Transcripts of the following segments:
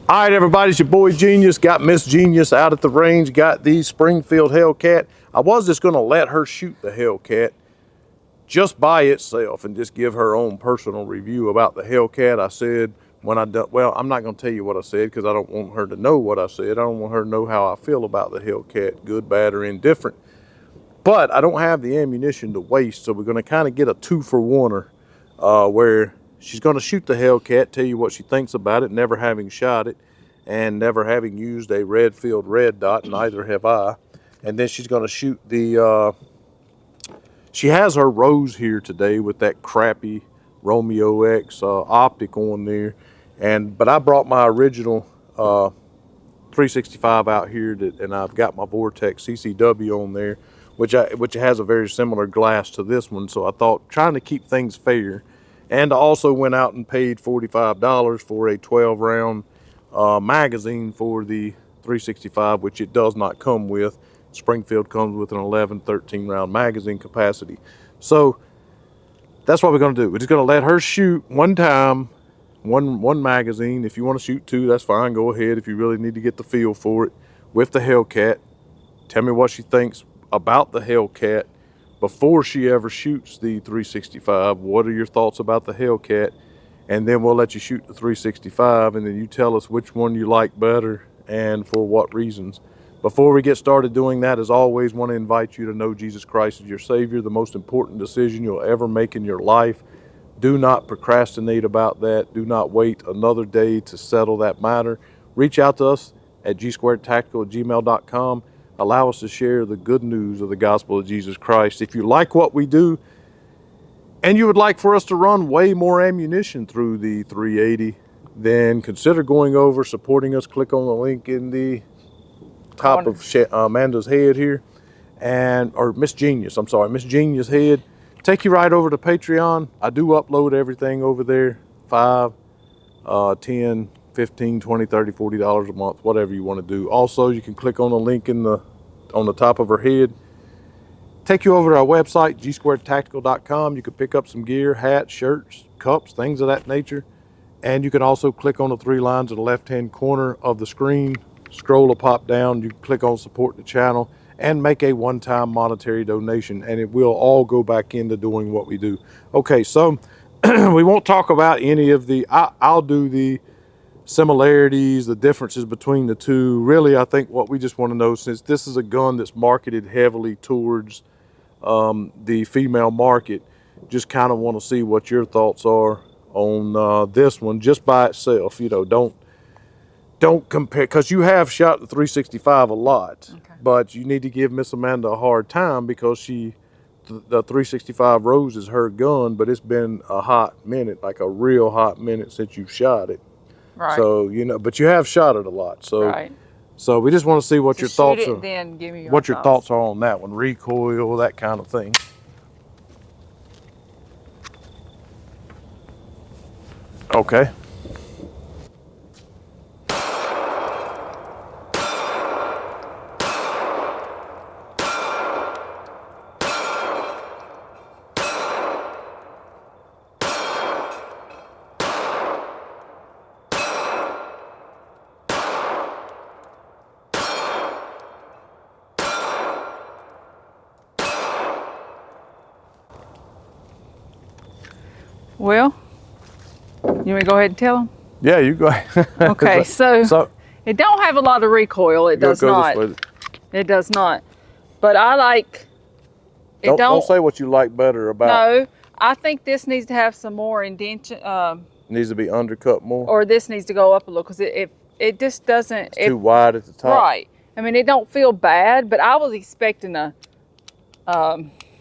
All right, everybody, it's your boy Genius. Got Miss Genius out at the range. Got the Springfield Hellcat. I was just gonna let her shoot the Hellcat just by itself and just give her own personal review about the Hellcat. I said when I done, well, I'm not gonna tell you what I said because I don't want her to know what I said. I don't want her to know how I feel about the Hellcat, good, bad, or indifferent. But I don't have the ammunition to waste, so we're gonna kind of get a 2-for-1-er where she's gonna shoot the Hellcat, tell you what she thinks about it, never having shot it, and never having used a Redfield red dot, neither have I. And then she's gonna shoot the, she has her Rose here today with that crappy Romeo X optic on there. But I brought my original 365 out here, and I've got my Vortex CCW on there, which has a very similar glass to this one. So I thought, trying to keep things fair, and I also went out and paid $45 for a 12-round magazine for the 365, which it does not come with. Springfield comes with an 11, 13-round magazine capacity. So that's what we're going to do. We're just going to let her shoot one time, one magazine. If you want to shoot two, that's fine. Go ahead. If you really need to get the feel for it with the Hellcat, tell me what she thinks about the Hellcat before she ever shoots the 365. What are your thoughts about the Hellcat? And then we'll let you shoot the 365, and then you tell us which one you like better and for what reasons. Before we get started doing that, as always, want to invite you to know Jesus Christ as your Savior, the most important decision you'll ever make in your life. Do not procrastinate about that. Do not wait another day to settle that matter. Reach out to us at gsquaredtactical@gmail.com. Allow us to share the good news of the gospel of Jesus Christ. If you like what we do, and you would like for us to run way more ammunition through the 380, then consider going over, supporting us. Click on the link in the top of Amanda's head here, or Miss Genius, I'm sorry, Miss Genius head. Take you right over to Patreon. I do upload everything over there, $5, $10, $15, $20, $30, $40 a month, whatever you want to do. Also, you can click on the link on the top of her head. Take you over to our website, gsquaredtactical.com. You can pick up some gear, hats, shirts, cups, things of that nature. And you can also click on the 3 lines in the left-hand corner of the screen. Scroll will pop down. You can click on support the channel and make a one-time monetary donation, and it will all go back into doing what we do. Okay, so we won't talk about any of the, I'll do the similarities, the differences between the two. Really, I think what we just want to know, since this is a gun that's marketed heavily towards the female market, just kind of want to see what your thoughts are on this one just by itself. You know, don't compare, because you have shot the 365 a lot. Okay. But you need to give Miss Amanda a hard time because the 365 Rose is her gun, but it's been a hot minute, like a real hot minute since you've shot it. Right. So, you know, but you have shot it a lot. So, right. So we just want to see what your thoughts are. Then give me your thoughts are on that one, recoil, that kind of thing. Okay. Well, you want me to go ahead and tell them? Yeah, you go ahead. Okay, so it don't have a lot of recoil. It does not. It does not. But I like it. Don't say what you like better about. No, I think this needs to have some more indentation. Needs to be undercut more. Or this needs to go up a little because it just doesn't. It's too wide at the top. Right. I mean, it don't feel bad, but I was expecting a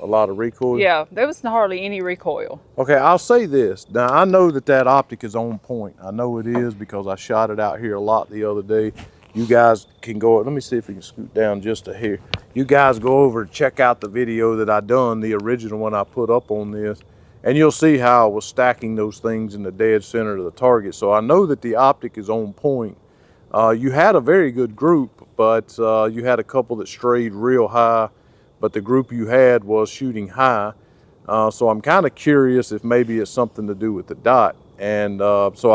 lot of recoil? Yeah, there was hardly any recoil. Okay, I'll say this. Now, I know that optic is on point. I know it is because I shot it out here a lot the other day. You guys can go, let me see if we can scoot down just a hair. You guys go over and check out the video that I done, the original one I put up on this, and you'll see how I was stacking those things in the dead center of the target. So I know that the optic is on point. You had a very good group, but you had a couple that strayed real high, but the group you had was shooting high. So I'm kind of curious if maybe it's something to do with the dot. And so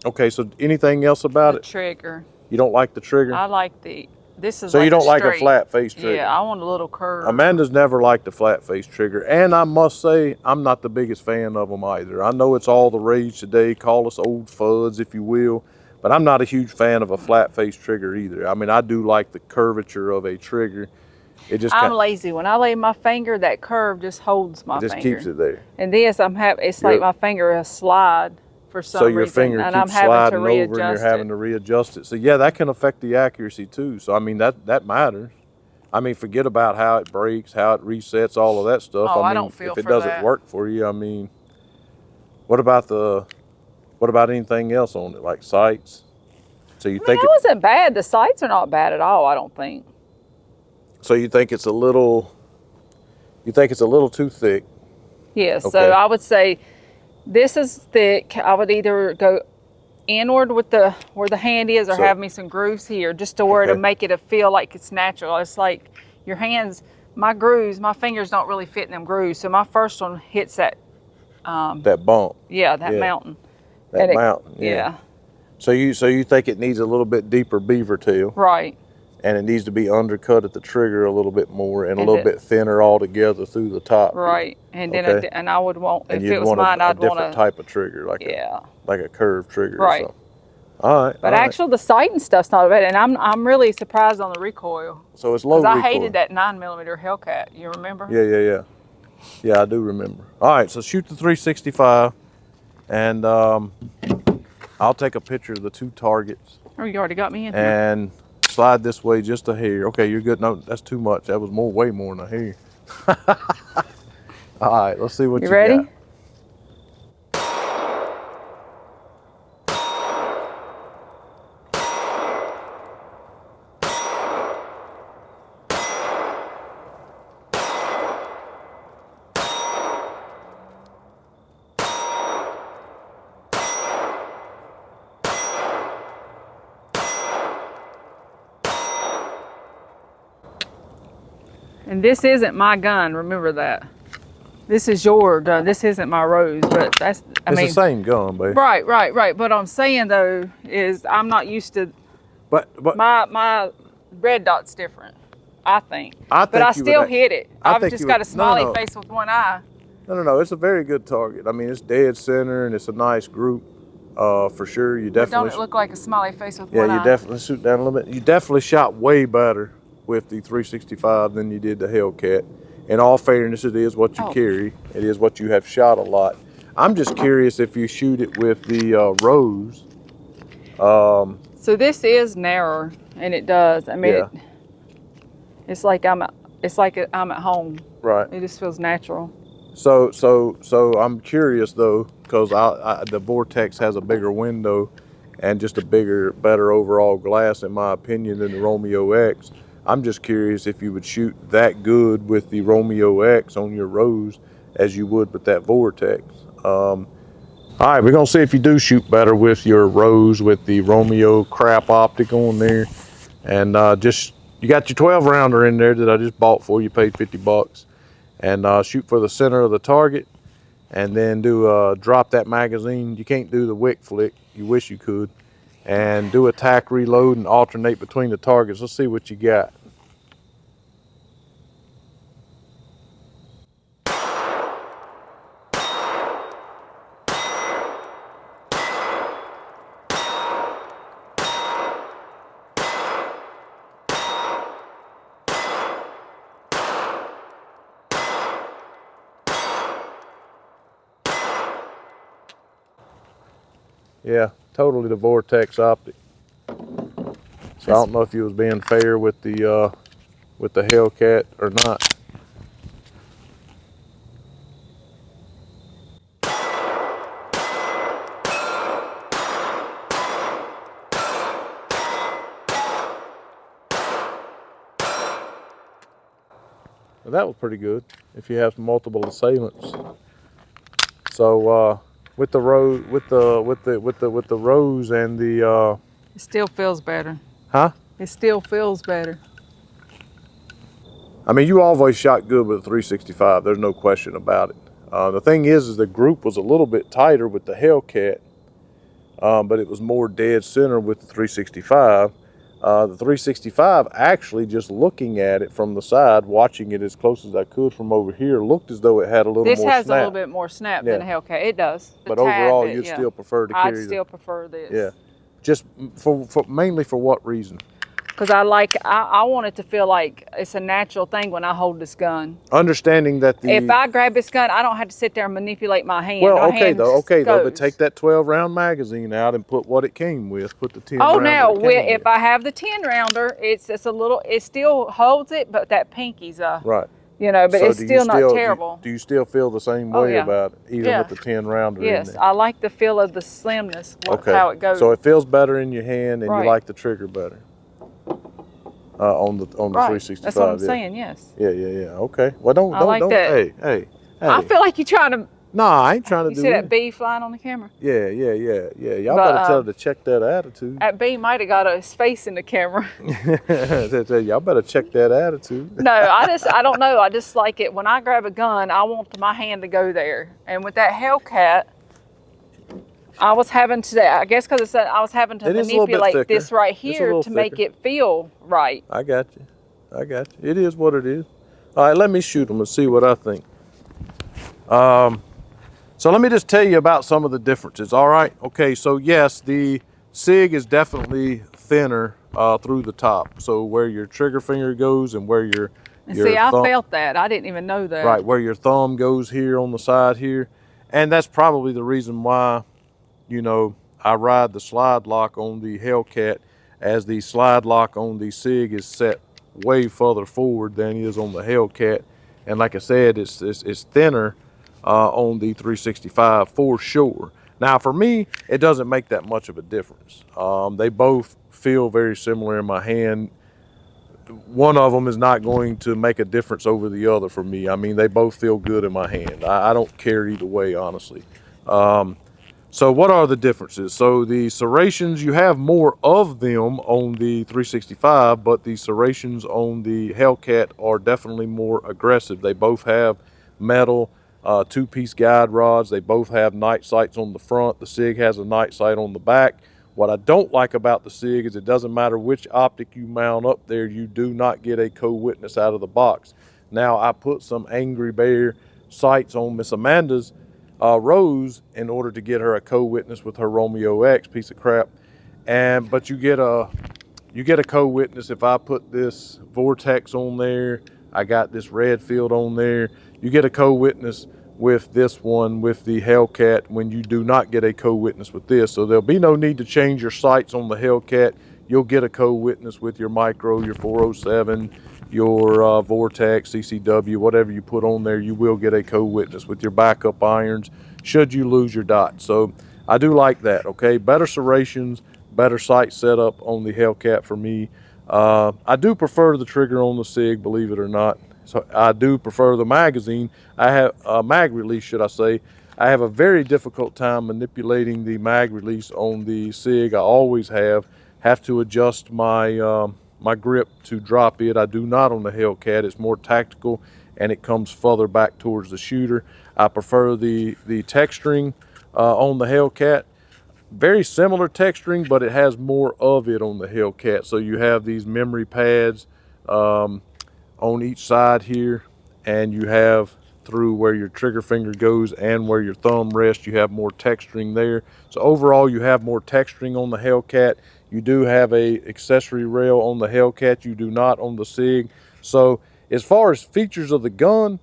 Okay, so anything else about it? The trigger. You don't like the trigger? I like this is so like you don't like a straight. flat face trigger? Yeah, I want a little curve. Amanda's never liked a flat face trigger, and I must say I'm not the biggest fan of them either. I know it's all the rage today, call us old fuds if you will, but I'm not a huge fan of a flat face trigger either. I mean, I do like the curvature of a trigger. It just I'm lazy. When I lay my finger, that curve just holds my finger. It just keeps it there. And this, it's like my finger has slide for some reason. So your finger and keeps sliding over and you're having to readjust it. So yeah, that can affect the accuracy too. So I mean, that matters. I mean, forget about how it breaks, how it resets, all of that stuff. Oh, I mean, don't feel if it for doesn't that. work for you, I mean, what about anything else on it, like sights? So you think it wasn't bad. The sights are not bad at all, I don't think. So you think it's a little too thick? Yes. Okay. So I would say this is thick. I would either go inward with where the hand is, or have me some grooves here, just to where to make it feel like it's natural. It's like your hands, my fingers don't really fit in them grooves. So my first one hits that bump. Yeah, that mountain. That mountain. Yeah. So you think it needs a little bit deeper beaver tail. Right. And it needs to be undercut at the trigger a little bit more and a little bit thinner altogether through the top. Right. And then I would want, if it was mine, I'd want a different type of trigger, like a curved trigger or something. All right. But actually, the sight and stuff's not bad, and I'm really surprised on the recoil. So it's low recoil. Because I hated that 9mm Hellcat. You remember? Yeah. Yeah, I do remember. All right, so shoot the 365, and I'll take a picture of the two targets. Oh, you already got me in here. And slide this way just a hair. Okay, you're good. No, that's too much. That was way more than a hair. All right, let's see what you ready? got. And this isn't my gun, remember that. This is your gun. This isn't my Rose, but it's the same gun, babe. Right. But I'm saying though is I'm not used to. But my red dot's different, I think. But I still hit it. I've just got a smiley face with one eye. No. It's a very good target. I mean, it's dead center and it's a nice group. For sure, you definitely. But don't it look like a smiley face with one eye? Yeah, you definitely shoot down a little bit. You definitely shot way better with the 365 than you did the Hellcat. In all fairness, it is what you carry. It is what you have shot a lot. I'm just curious if you shoot it with the Rose. So this is narrower, and it does. I mean, it's like I'm at home. Right. It just feels natural. So I'm curious though, because the Vortex has a bigger window and just a better overall glass, in my opinion, than the Romeo X. I'm just curious if you would shoot that good with the Romeo X on your Rose as you would with that Vortex. All right, we're gonna see if you do shoot better with your Rose with the Romeo crap optic on there. And you got your 12 rounder in there that I just bought for you, paid 50 bucks. And shoot for the center of the target, and then drop that magazine. You can't do the wick flick, you wish you could. And do a tack reload and alternate between the targets. Let's see what you got. Yeah, totally the Vortex optic. So I don't know if you was being fair with the Hellcat or not. Well, that was pretty good if you have multiple assailants. So with the Rose, with the Rose and the it still feels better. Huh? It still feels better. I mean, you always shot good with the 365. There's no question about it. The thing is the group was a little bit tighter with the Hellcat. but it was more dead center with the 365. The 365, actually, just looking at it from the side, watching it as close as I could from over here, looked as though it had a little more snap. This has a little bit more snap than a Hellcat. It does. But overall, you still prefer to carry I'd still prefer this. Yeah. Just mainly for what reason? Because I want it to feel like it's a natural thing when I hold this gun. Understanding that if I grab this gun, I don't have to sit there and manipulate my hand. Well, okay though, but take that 12-round magazine out and put what it came with. Put the 10. Oh, now if I have the 10-rounder, it's a little. It still holds it, but that pinky's right. You know, but so it's still not terrible. Do you still feel the same way about it, even with the 10-rounder? Yes, in there? I like the feel of the slimness. How it goes. So it feels better in your hand, and you like the trigger better. On the 365. That's what I'm saying. Yes. Yeah. Okay. Well, don't. Hey. I feel like you're trying to. No, I ain't trying to do You see that bee flying on the camera? Yeah. Y'all better tell her to check that attitude. That bee might have got his face in the camera. Y'all better check that attitude. No, I don't know. I just like it. When I grab a gun, I want my hand to go there. And with that Hellcat, I was having to, I guess because I was having to manipulate this right here to make it feel right. I got you. It is what it is. All right, let me shoot them and see what I think. So let me just tell you about some of the differences, all right? Okay, so yes, the Sig is definitely thinner through the top. So where your trigger finger goes and where your see, I felt that. I didn't even know that. Right, where your thumb goes here on the side here. And that's probably the reason why, you know, I ride the slide lock on the Hellcat, as the slide lock on the Sig is set way further forward than it is on the Hellcat. And like I said, it's thinner on the 365 for sure. Now for me, it doesn't make that much of a difference. They both feel very similar in my hand. One of them is not going to make a difference over the other for me. I mean, they both feel good in my hand. I don't care either way, honestly. So what are the differences? So the serrations, you have more of them on the 365, but the serrations on the Hellcat are definitely more aggressive. They both have metal two-piece guide rods. They both have night sights on the front. The Sig has a night sight on the back. What I don't like about the Sig is it doesn't matter which optic you mount up there, you do not get a co-witness out of the box. Now, I put some Angry Bear sights on Miss Amanda's Rose in order to get her a co-witness with her Romeo X piece of crap, but you get a co-witness if I put this Vortex on there. I got this red field on there. You get a co-witness with this one, with the Hellcat, when you do not get a co-witness with this. So there'll be no need to change your sights on the Hellcat. You'll get a co-witness with your Micro, your 407, your Vortex, CCW, whatever you put on there, you will get a co-witness with your backup irons should you lose your dot. So I do like that, okay? Better serrations, better sight setup on the Hellcat for me. I do prefer the trigger on the Sig, believe it or not. So I do prefer the magazine. I have mag release, should I say. I have a very difficult time manipulating the mag release on the Sig. I always have to adjust my my grip to drop it. I do not on the Hellcat. It's more tactical and it comes further back towards the shooter. I prefer the texturing on the Hellcat. Very similar texturing, but it has more of it on the Hellcat. So you have these memory pads on each side here, and you have through where your trigger finger goes and where your thumb rests, you have more texturing there. So overall, you have more texturing on the Hellcat. You do have a accessory rail on the Hellcat. You do not on the Sig. So as far as features of the gun,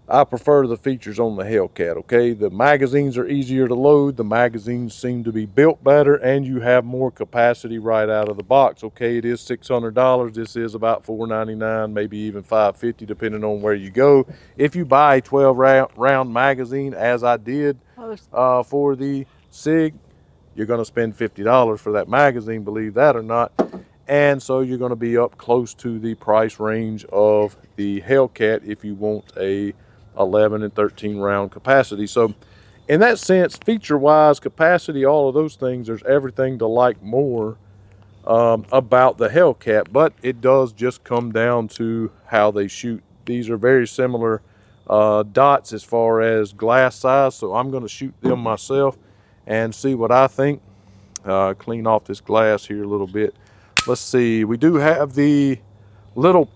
I prefer the features on the Hellcat, okay? The magazines are easier to load. The magazines seem to be built better, and you have more capacity right out of the box, okay? It is $600. This is about $499, maybe even $550, depending on where you go. If you buy a 12-round magazine, as I did for the Sig, you're going to spend $50 for that magazine, believe that or not. And so you're going to be up close to the price range of the Hellcat if you want a 11 and 13 round capacity. So in that sense, feature wise, capacity, all of those things, there's everything to like more about the Hellcat, but it does just come down to how they shoot. These are very similar dots as far as glass size, so I'm going to shoot them myself and see what I think. Clean off this glass here a little bit. Let's see, we do have the little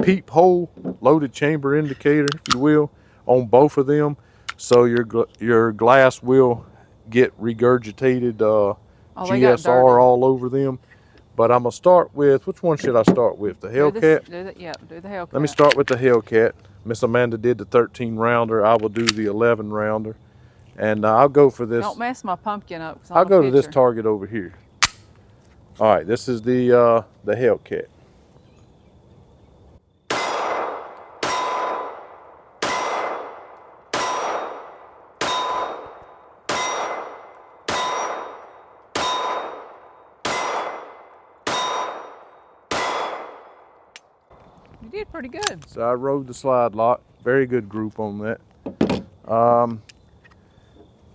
peephole loaded chamber indicator, if you will, on both of them. So your glass will get regurgitated GSR all over them. But I'm gonna start with, which one should I start with? The Hellcat? Do the Hellcat. Let me start with the Hellcat. Miss Amanda did the 13 rounder. I will do the 11 rounder. And I'll go for this. Don't mess my pumpkin up. I'll go to this target over here. All right, this is the Hellcat. You did pretty good. So I rode the slide lock. Very good group on that.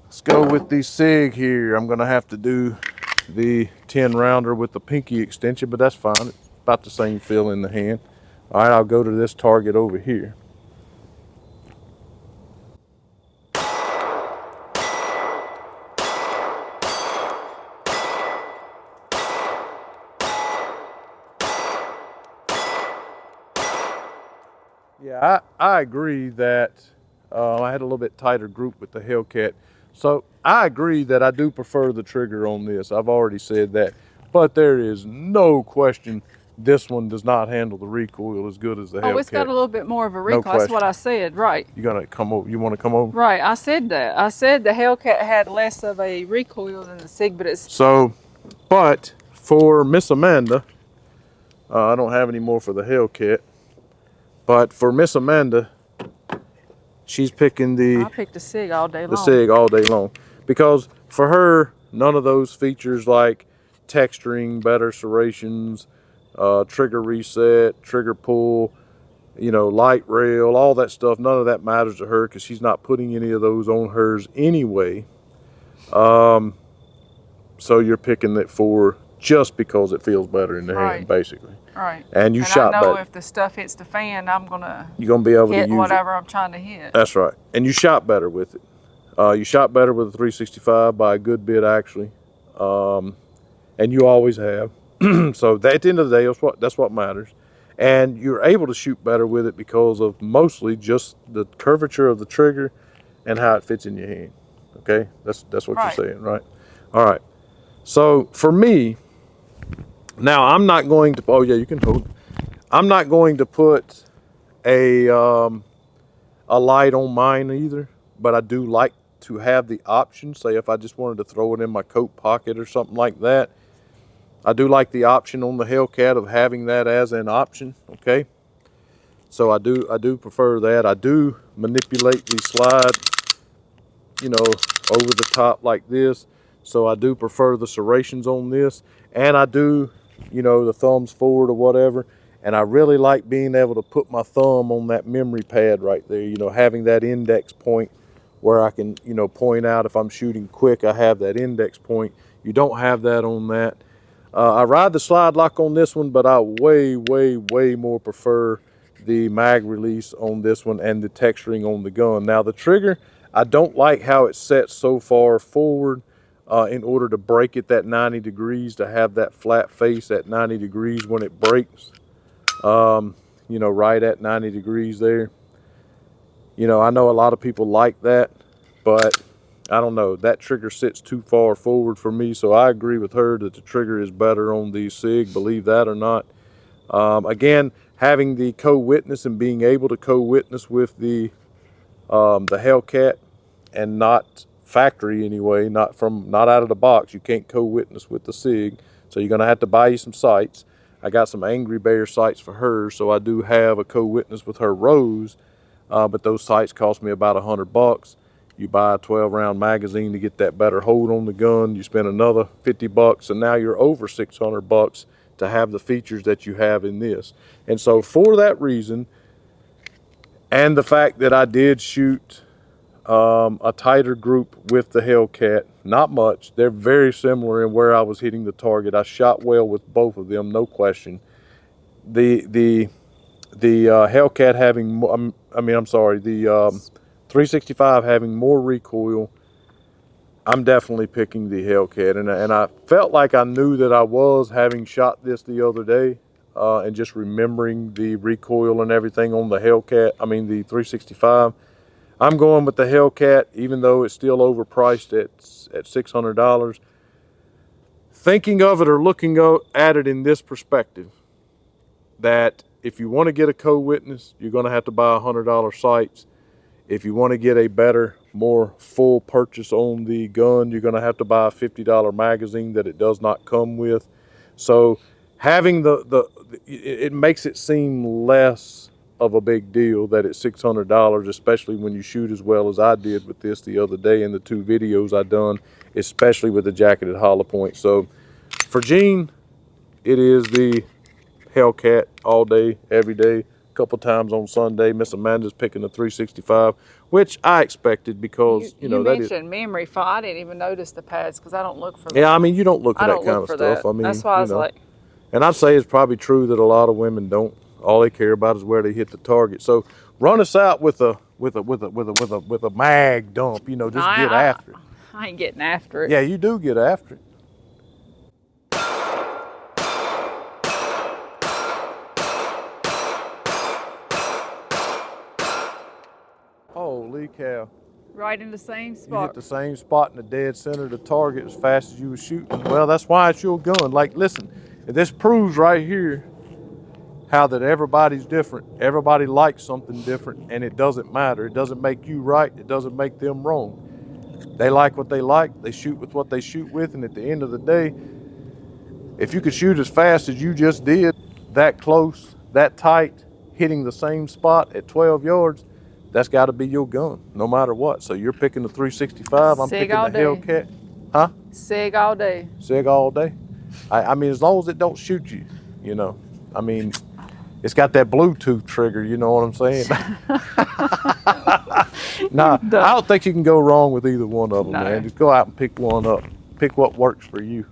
Let's go with the Sig here. I'm gonna have to do the 10 rounder with the pinky extension, but that's fine. It's about the same feel in the hand. All right, I'll go to this target over here. Yeah, I agree that I had a little bit tighter group with the Hellcat. So I agree that I do prefer the trigger on this. I've already said that. But there is no question this one does not handle the recoil as good as the Hellcat. Oh, it's got a little bit more of a recoil. That's what I said, right. You gonna come over? You want to come over? Right, I said that. I said the Hellcat had less of a recoil than the Sig, but it's... So, but for Miss Amanda, I don't have any more for the Hellcat. But for Miss Amanda, she's picking the... I picked the Sig all day long. The Sig all day long. Because for her, none of those features like texturing, better serrations, trigger reset, trigger pull, you know, light rail, all that stuff, none of that matters to her because she's not putting any of those on hers anyway. So you're picking it for just because it feels better in the hand, basically. Right. And you shot better. I know if the stuff hits the fan, you're gonna be able to hit use whatever I'm trying to hit. That's right. And you shot better with it. You shot better with a 365 by a good bit, actually. And you always have. So at the end of the day, that's what matters. And you're able to shoot better with it because of mostly just the curvature of the trigger and how it fits in your hand. Okay, that's what you're saying, right? All right. So for me, now I'm not going to. Oh yeah, you can hold. I'm not going to put a light on mine either, but I do like to have the option. Say if I just wanted to throw it in my coat pocket or something like that, I do like the option on the Hellcat of having that as an option. Okay, so I do prefer that. I do manipulate the slide, you know, over the top like this. So I do prefer the serrations on this, and I do, you know, the thumbs forward or whatever. And I really like being able to put my thumb on that memory pad right there, you know, having that index point where I can, you know, point out if I'm shooting quick, I have that index point. You don't have that on that. I ride the slide lock on this one, but I way more prefer the mag release on this one and the texturing on the gun. Now the trigger, I don't like how it's set so far forward in order to break it that 90 degrees, to have that flat face at 90 degrees when it breaks. You know, right at 90 degrees there. You know, I know a lot of people like that, but I don't know, that trigger sits too far forward for me. So I agree with her that the trigger is better on the Sig, believe that or not. Again, having the co-witness and being able to co-witness with the Hellcat, and not factory anyway, not out of the box, you can't co-witness with the Sig. So you're gonna have to buy you some sights. I got some Angry Bear sights for her, so I do have a co-witness with her Rose, but those sights cost me about $100. You buy a 12-round magazine to get that better hold on the gun. You spend another $50, and now you're over $600 to have the features that you have in this. And so for that reason, and the fact that I did shoot a tighter group with the Hellcat, not much. They're very similar in where I was hitting the target. I shot well with both of them, no question. The Hellcat having more, the 365 having more recoil I'm definitely picking the Hellcat, and I felt like I knew that I was, having shot this the other day, and just remembering the recoil and everything on the Hellcat, I mean the 365. I'm going with the Hellcat, even though it's still overpriced at $600. Thinking of it or looking at it in this perspective, that if you want to get a co-witness, you're going to have to buy $100 sights. If you want to get a better, more full purchase on the gun, you're going to have to buy a $50 magazine that it does not come with. So having it makes it seem less of a big deal that it's $600, especially when you shoot as well as I did with this the other day in the 2 videos I done, especially with the jacketed hollow point. So for Gene, it is the Hellcat all day, every day. A couple times on Sunday. Miss Amanda's picking the 365, which I expected because you know you mentioned memory foam. I didn't even notice the pads because I don't look for that. Yeah, I mean you don't look at that kind of stuff. That. I mean, that's why I was like. And I'd say it's probably true that a lot of women don't. All they care about is where they hit the target. So run us out with a mag dump. You know, just get after it. I ain't getting after it. Yeah, you do get after it. Holy cow. Right in the same spot. You hit the same spot in the dead center of the target as fast as you were shooting. Well, that's why it's your gun. Like, listen, this proves right here how that everybody's different. Everybody likes something different, and it doesn't matter. It doesn't make you right. It doesn't make them wrong. They like what they like. They shoot with what they shoot with, and at the end of the day, if you could shoot as fast as you just did, that close, that tight, hitting the same spot at 12 yards, that's got to be your gun, no matter what. So you're picking the 365. I'm picking the Hellcat. Huh? Sig all day. Sig all day. I mean, as long as it don't shoot you, you know. I mean, it's got that Bluetooth trigger, you know what I'm saying? Nah, I don't think you can go wrong with either one of them, man. Just go out and pick one up. Pick what works for you.